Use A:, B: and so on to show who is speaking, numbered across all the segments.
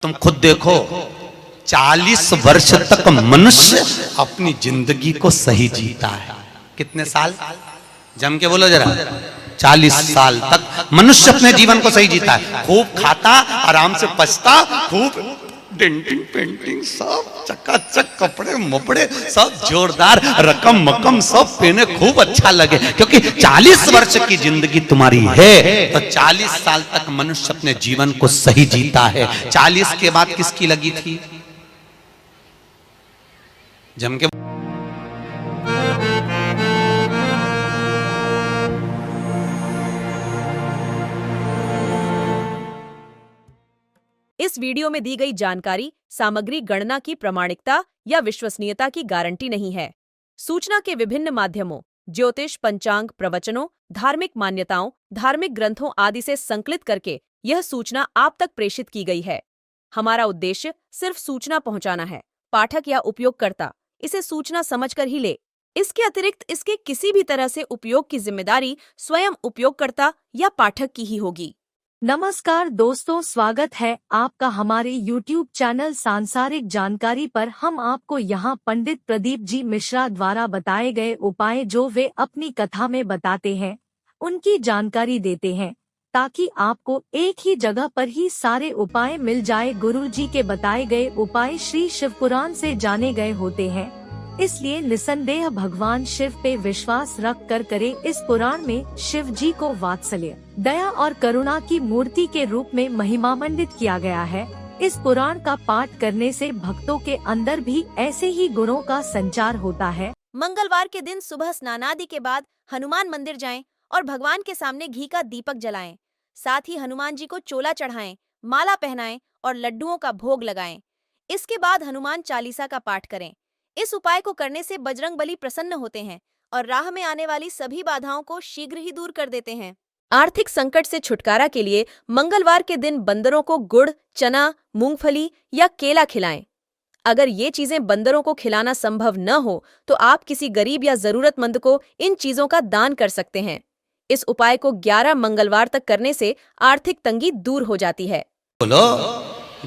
A: तुम खुद देखो 40 वर्ष तक मनुष्य अपनी जिंदगी को सही जीता है। कितने साल? जम के बोलो जरा। 40 साल तक मनुष्य अपने जीवन को सही जीता है। खूब खाता, आराम से पचता, खूब डेंटिंग पेंटिंग सब चकाचक, कपड़े मपड़े सब जोरदार, रकम मकम सब पहने, खूब अच्छा लगे, क्योंकि 40 वर्ष की जिंदगी तुम्हारी है। तो 40 साल तक मनुष्य अपने जीवन को सही जीता है। 40 के बाद किसकी लगी थी? जम के
B: इस वीडियो में दी गई जानकारी सामग्री गणना की प्रामाणिकता या विश्वसनीयता की गारंटी नहीं है। सूचना के विभिन्न माध्यमों, ज्योतिष, पंचांग, प्रवचनों, धार्मिक मान्यताओं, धार्मिक ग्रंथों आदि से संकलित करके यह सूचना आप तक प्रेषित की गई है। हमारा उद्देश्य सिर्फ सूचना पहुंचाना है। पाठक या उपयोगकर्ता इसे सूचना समझकर ही ले। इसके अतिरिक्त इसके किसी भी तरह से उपयोग की जिम्मेदारी स्वयं उपयोगकर्ता या पाठक की ही होगी।
C: नमस्कार दोस्तों, स्वागत है आपका हमारे YouTube चैनल सांसारिक जानकारी पर। हम आपको यहाँ पंडित प्रदीप जी मिश्रा द्वारा बताए गए उपाय जो वे अपनी कथा में बताते हैं, उनकी जानकारी देते हैं, ताकि आपको एक ही जगह पर ही सारे उपाय मिल जाए। गुरु जी के बताए गए उपाय श्री शिव पुराण से जाने गए होते हैं, इसलिए निसंदेह भगवान शिव पे विश्वास रख कर करें। इस पुराण में शिव जी को वात्सल्य, दया और करुणा की मूर्ति के रूप में महिमामंडित किया गया है। इस पुराण का पाठ करने से भक्तों के अंदर भी ऐसे ही गुणों का संचार होता है।
D: मंगलवार के दिन सुबह स्नानादि के बाद हनुमान मंदिर जाएं और भगवान के सामने घी का दीपक जलाएं। साथ ही हनुमान जी को चोला चढ़ाएं, माला पहनाएं और लड्डुओं का भोग लगाएं। इसके बाद हनुमान चालीसा का पाठ करें। इस उपाय को करने से बजरंगबली प्रसन्न होते हैं और राह में आने वाली सभी बाधाओं को शीघ्र ही दूर कर देते हैं।
B: आर्थिक संकट से छुटकारा के लिए मंगलवार के दिन बंदरों को गुड़, चना, मूंगफली या केला खिलाएं। अगर ये चीजें बंदरों को खिलाना संभव न हो तो आप किसी गरीब या जरूरतमंद को इन चीजों का दान कर सकते हैं। इस उपाय को 11 मंगलवार तक करने से आर्थिक तंगी दूर हो जाती है।
A: बोलो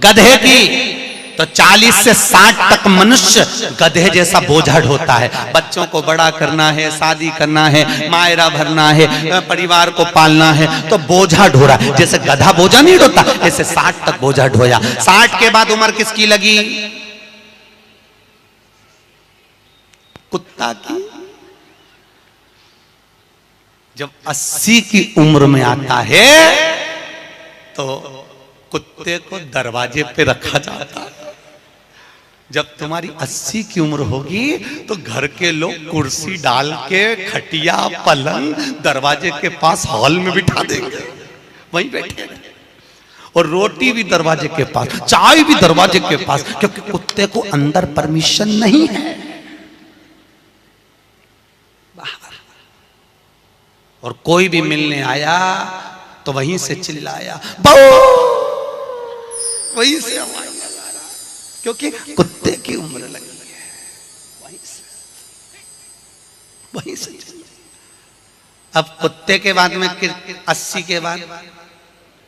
A: गधे की तो 40 से 60 तक मनुष्य गधे जैसा बोझा ढोता है। बच्चों को बड़ा करना है, शादी करना है, मायरा भरना है, परिवार को पालना है, तो बोझा ढो रहा है। जैसे गधा बोझा नहीं ढोता, ऐसे 60 तक बोझा ढोया। 60 के बाद उम्र किसकी लगी? कुत्ता की। जब 80 की उम्र में आता है तो कुत्ते को दरवाजे पे रखा जाता है। जब तुम्हारी 80 की उम्र होगी तो घर के लोग कुर्सी डाल के, खटिया, पलंग दरवाजे के पास हॉल में बिठा देंगे, वहीं बैठे, और रोटी भी दरवाजे के पास, चाय भी दरवाजे के पास, क्योंकि कुत्ते को अंदर परमिशन नहीं है। और कोई भी मिलने आया तो वहीं से चिल्लाया, वहीं से आवाज लगा रहा, क्योंकि कुत्ते की उम्र लगी है। वहीं से अब कुत्ते के बाद में 80 के बाद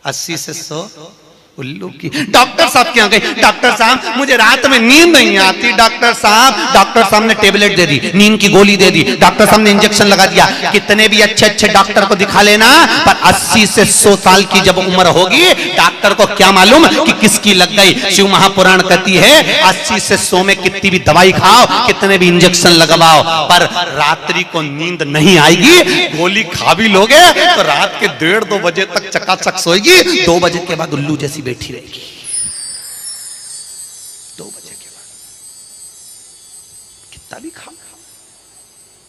A: 80 से 100 उल्लू की। डॉक्टर साहब क्या गए? डॉक्टर साहब मुझे रात में नींद नहीं आती। डॉक्टर साहब ने टेबलेट दे दी, नींद की गोली दे दी, डॉक्टर साहब ने इंजेक्शन लगा दिया। कितने भी अच्छे अच्छे डॉक्टर को दिखा लेना, पर 80 से 100 साल की जब उम्र होगी, डॉक्टर को क्या मालूम कि किसकी लग गई। शिव महापुराण कहती है 80 से 100 में कितनी भी दवाई खाओ, कितने भी इंजेक्शन लगवाओ, पर रात्रि को नींद नहीं आएगी। गोली खा भी लोगे तो रात के 1:30-2 बजे तक चकाचक सोएगी, 2 बजे के बाद उल्लू जैसी बैठी रहेगी। 2 बजे के बाद कितना भी खाओ,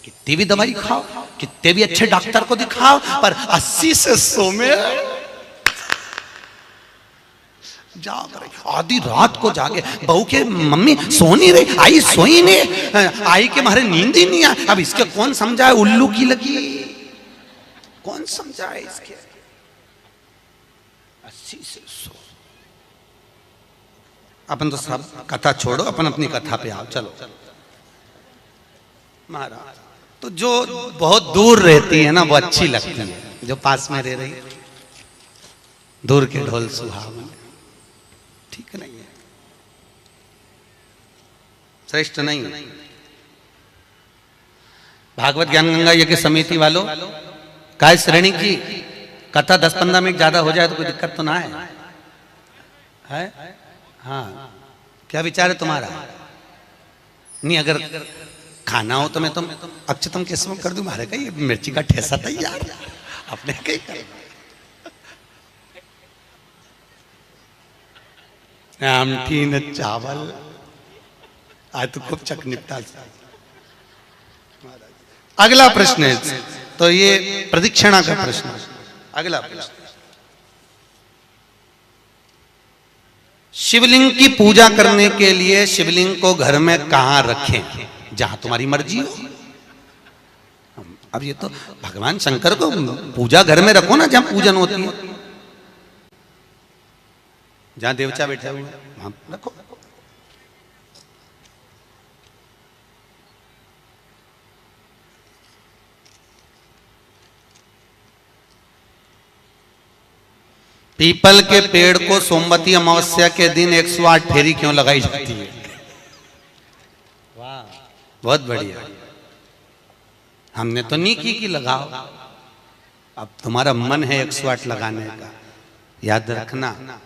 A: कितनी भी दवाई खाओ, कितने भी अच्छे डॉक्टर को दिखाओ, पर 80 से 100 में जाग रही। आधी रात को जागे, बहू के मम्मी सो नहीं रही, आई सोई नहीं, आई के मारे नींद ही नहीं आई। अब इसके कौन समझाए उल्लू की लगी? कौन समझाए इसके? 80 से 100। अपन तो सब कथा छोड़ो, अपन अपनी कथा पे आओ। चलो महाराज, तो जो बहुत दूर रहती है ना वो अच्छी लगती है, जो पास में रह रही दूर के ढोल सुहावन। ठीक नहीं है, श्रेष्ठ नहीं है। भागवत ज्ञान गंगा यज्ञ समिति वालों काय श्रेणी की कथा 10-15 मिनट ज्यादा हो जाए तो कोई दिक्कत तो ना है? हाँ, क्या विचार है तुम्हारा? नहीं, अगर खाना हो तो मैं तुम अक्षतम केसम कर दूं, मारे का ये मिर्ची का ठेसा तैयार, अपने कहीं कर आमठी न चावल, आज तो खूब चक निपटा। अगला प्रश्न है, तो ये प्रदक्षिणा का प्रश्न। अगला प्रश्न, शिवलिंग की पूजा करने के लिए शिवलिंग को घर में कहां रखें? जहां तुम्हारी मर्जी हो। अब ये तो भगवान शंकर को पूजा घर में रखो ना, जहां पूजन होती है, जहां देवता बैठा हुआ है वहां रखो। पीपल के पेड़ को सोमवती अमावस्या के दिन 108 फेरी क्यों लगाई जाती है? वाह, बहुत बढ़िया। हमने तो नहीं की कि लगाओ, अब तुम्हारा मन है 108 लगाने का। याद रखना,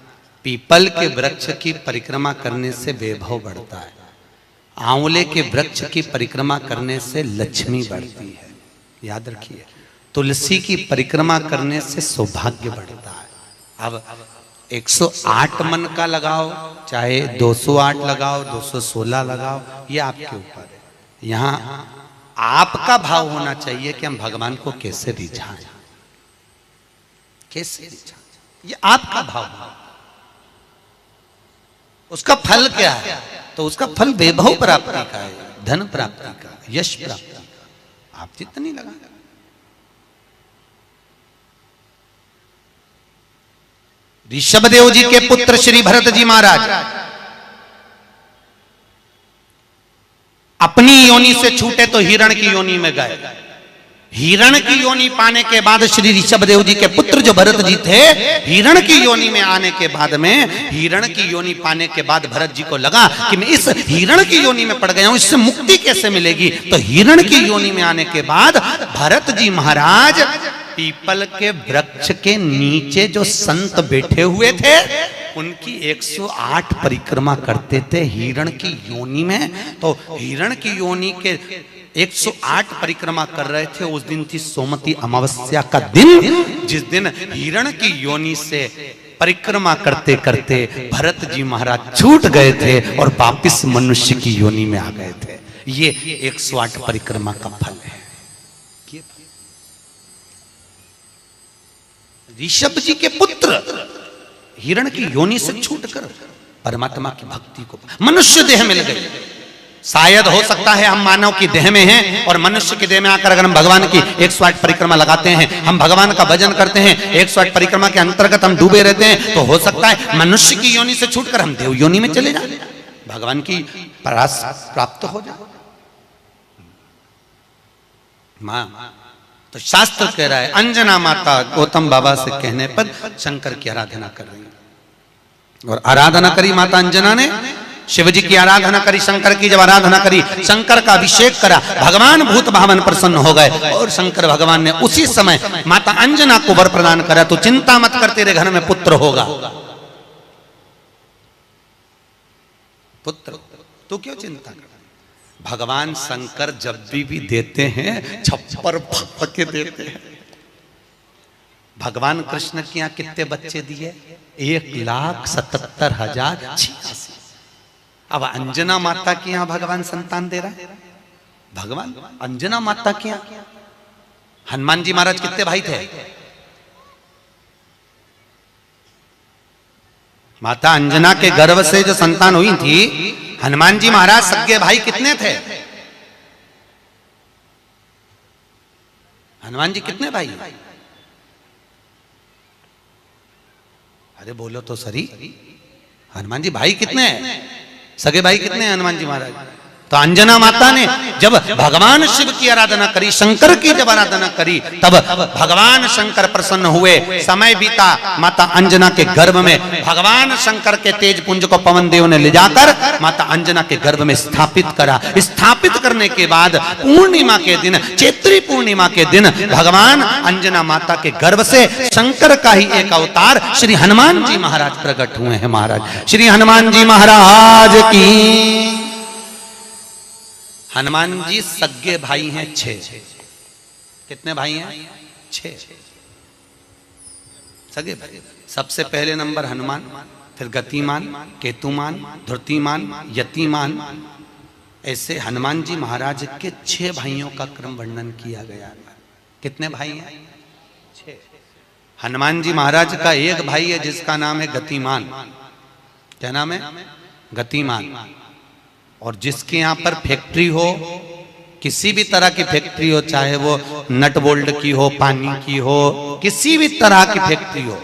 A: पीपल के वृक्ष की परिक्रमा करने से वैभव बढ़ता है, आंवले के वृक्ष की परिक्रमा करने से लक्ष्मी बढ़ती है। याद रखिए, तुलसी की परिक्रमा करने से सौभाग्य बढ़ता है। अब 108 मन का लगाओ, चाहे 208 लगाओ, 216 लगाओ, ये आपके ऊपर है। यहां आपका भाव होना चाहिए कि हम भगवान को कैसे रिझाएं, कैसे रिझाएं, ये आपका भाव है। उसका फल क्या है? तो उसका फल वैभव प्राप्ति का है, धन प्राप्ति का, यश प्राप्ति का। आप जितनी लगा, ऋषभदेव जी के पुत्र श्री भरत जी महाराज अपनी योनि से छूटे तो हिरण की योनि में गए। हिरण की योनि पाने के बाद श्री ऋषभदेव जी के पुत्र जो भरत जी थे, हिरण की योनि में आने के बाद में, हिरण की योनि पाने के बाद भरत जी को लगा कि मैं इस हिरण की योनि में पड़ गया हूं, इससे मुक्ति कैसे मिलेगी? तो हिरण की योनि में आने के बाद भरत जी महाराज पीपल के वृक्ष के नीचे जो संत बैठे हुए थे उनकी 108 परिक्रमा करते थे हिरण की योनि में। तो हिरण की योनि के 108 परिक्रमा कर रहे थे। उस दिन थी सोमवती अमावस्या का दिन, जिस दिन हिरण की योनि से परिक्रमा करते करते भरत जी महाराज छूट गए थे और वापिस मनुष्य की योनि में आ गए थे। ये 108 परिक्रमा का फल है। ऋषभ जी के पुत्र हिरण की योनि से छूटकर परमात्मा की भक्ति को मनुष्य देह मिल गई। शायद हो सकता है हम मानव की देह में हैं और मनुष्य की देह में आकर अगर हम भगवान की 108 परिक्रमा लगाते हैं, हम भगवान का भजन करते हैं, 108 परिक्रमा के अंतर्गत हम डूबे रहते हैं, तो हो सकता है मनुष्य की योनि से छूटकर हम देव योनि में चले जाए, भगवान की परास प्राप्त हो जाए। मां तो शास्त्र कह रहा है, अंजना माता गौतम बाबा से कहने पर शंकर की आराधना कर रही है। और आराधना करी माता अंजना ने, शिव जी की आराधना करी, शंकर की जब आराधना करी, शंकर का अभिषेक करा, भगवान भूत भावन प्रसन्न हो गए और शंकर भगवान ने उसी समय माता अंजना को वर प्रदान करा, तो चिंता मत कर, तेरे घर में पुत्र होगा। पुत्र, तू क्यों चिंता कर? भगवान शंकर जब भी देते हैं छप्पर फक के देते हैं। भगवान कृष्ण के यहाँ कितने बच्चे दिए? 1,77,086। अब अंजना माता के यहाँ भगवान संतान दे रहा है। भगवान अंजना माता के यहाँ हनुमान जी महाराज कितने भाई थे? माता अंजना के गर्भ से जो संतान हुई थी, हनुमान जी महाराज सगे भाई कितने थे? हनुमान जी कितने भाई? अरे बोलो तो सही, हनुमान जी भाई कितने हैं? सगे भाई कितने हैं हनुमान जी महाराज? तो अंजना माता ने जब भगवान शिव की आराधना करी, शंकर की जब आराधना करी, तब भगवान शंकर प्रसन्न हुए। समय बीता, माता अंजना के गर्भ में भगवान शंकर के तेज पुंज को पवन देव ने ले जाकर माता अंजना के गर्भ में स्थापित करा। स्थापित करने के बाद पूर्णिमा के दिन, चैत्री पूर्णिमा के दिन, भगवान अंजना माता के गर्भ से शंकर का ही एक अवतार श्री हनुमान जी महाराज प्रकट हुए हैं। महाराज श्री हनुमान जी महाराज की। हनुमान जी सगे भाई हैं 6। कितने भाई हैं? 6 सगे भाई। सबसे पहले नंबर हनुमान, फिर गतिमान, केतुमान, धृतिमान, यतिमान। ऐसे हनुमान जी महाराज के 6 भाइयों का क्रम वर्णन किया गया। कितने भाई हैं? 6। हनुमान जी महाराज का एक भाई है जिसका नाम है गतिमान। क्या नाम है? गतिमान। और जिसके यहाँ पर फैक्ट्री हो, किसी भी तरह की फैक्ट्री हो, चाहे वो नट बोल्ट की हो, पानी की हो, किसी भी तरह की फैक्ट्री हो,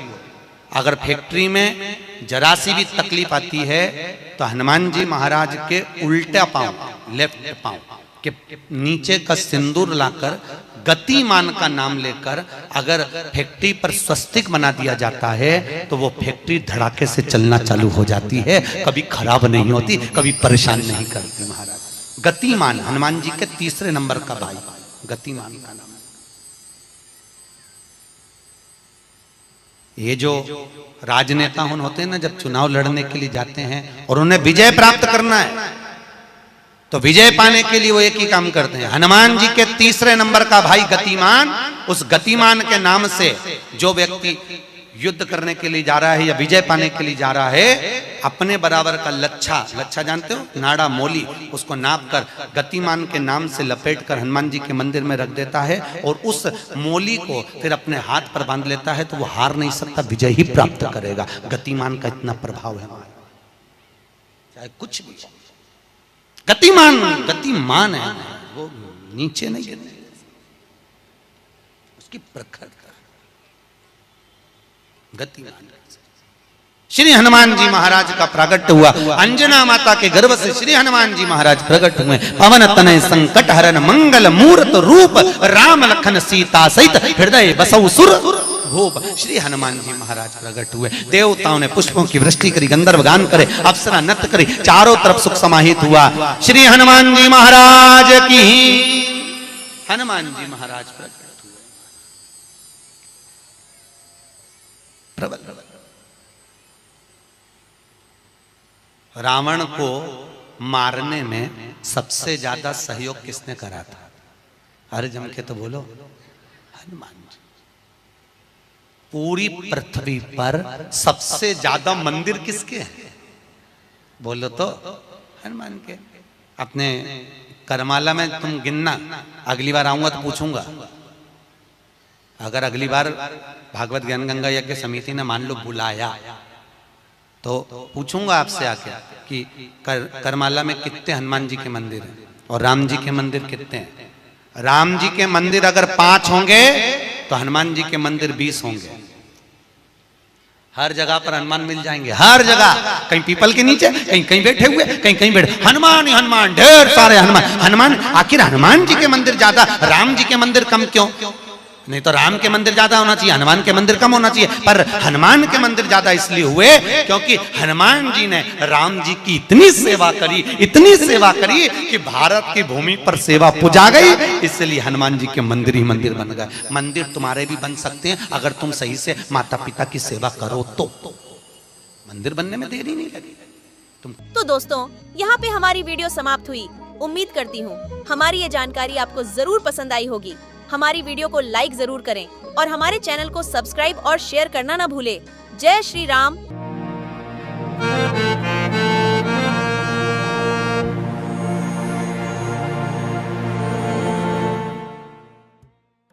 A: अगर फैक्ट्री में जरा सी भी तकलीफ आती है तो हनुमान जी महाराज के उल्टा पांव, लेफ्ट पांव के नीचे का सिंदूर लाकर गतिमान का नाम लेकर अगर फैक्ट्री पर स्वस्तिक बना दिया जाता है तो वो फैक्ट्री धड़ाके से चलना चालू हो जाती है, कभी खराब नहीं होती, कभी परेशान नहीं करती। महाराज गतिमान हनुमान जी के 3रे नंबर का भाई, गतिमान का नाम। ये जो राजनेता होते हैं ना, जब चुनाव लड़ने के लिए जाते हैं और उन्हें विजय प्राप्त करना है तो विजय पाने के लिए वो एक ही काम करते हैं। हनुमान जी के 3रे नंबर का भाई गतिमान, उस गतिमान के नाम से जो व्यक्ति युद्ध करने के लिए जा रहा है या विजय पाने के लिए जा रहा है, अपने बराबर का लच्छा जानते हो, नाड़ा मोली, उसको नाप कर गतिमान के नाम से लपेट कर हनुमान जी के मंदिर में रख देता है और उस मोली को फिर अपने हाथ पर बांध लेता है तो वो हार नहीं सकता, विजय ही प्राप्त करेगा। गतिमान का इतना प्रभाव है, चाहे कुछ भी। गतिमान है, वो नीचे नहीं गिरने, उसकी प्रखरता। गतिमान श्री हनुमान जी महाराज का प्रागट्य हुआ। अंजना माता के गर्भ से श्री हनुमान जी महाराज प्रकट हुए। पवन तनय संकट हरन मंगल मूर्त रूप, राम लखन सीता सहित हृदय बसौ सुर भूप। श्री हनुमान जी महाराज प्रकट हुए। देवताओं ने पुष्पों की वृष्टि करी, गंधर्व गान करे, अप्सरा नृत्य करी, चारों तरफ सुख समाहित हुआ। श्री हनुमान जी महाराज की। हनुमान जी महाराज प्रकट हुए। प्रबल रावण को मारने में सबसे ज्यादा सहयोग किसने करा था? अरे जम के तो बोलो, हनुमान जी। पूरी पृथ्वी पर सबसे ज्यादा मंदिर किसके हैं? बोलो तो हनुमान के। अपने करमाला में तुम गिनना, अगली बार आऊंगा तो पूछूंगा। अगर अगली बार भागवत ज्ञान गंगा यज्ञ समिति ने मान लो बुलाया तो पूछूंगा आपसे आके कि करमाला में कितने हनुमान जी के मंदिर हैं और राम जी के मंदिर कितने हैं। राम जी के मंदिर अगर 5 होंगे तो हनुमान जी के मंदिर 20 होंगे। हर जगह पर हनुमान मिल जाएंगे, हर जगह। कहीं पीपल के नीचे, कहीं कहीं बैठे हुए, कहीं कहीं बैठे। हनुमान ही हनुमान, ढेर सारे हनुमान। आखिर हनुमान जी के मंदिर ज्यादा, राम जी के मंदिर कम क्यों? नहीं तो राम के मंदिर ज्यादा होना चाहिए, हनुमान के मंदिर कम होना चाहिए। पर हनुमान के मंदिर ज्यादा इसलिए हुए क्योंकि हनुमान जी ने राम जी की इतनी सेवा करी कि भारत की भूमि पर सेवा पुजा गई। इसलिए हनुमान जी के मंदिर ही मंदिर बन गए। मंदिर तुम्हारे भी बन सकते हैं अगर तुम सही से माता पिता की सेवा करो तो। मंदिर बनने में देरी नहीं लगी।
D: तो दोस्तों, यहाँ पे हमारी वीडियो समाप्त हुई। उम्मीद करती हूँ हमारी ये जानकारी आपको जरूर पसंद आई होगी। हमारी वीडियो को लाइक जरूर करें और हमारे चैनल को सब्सक्राइब और शेयर करना ना भूलें। जय श्री राम,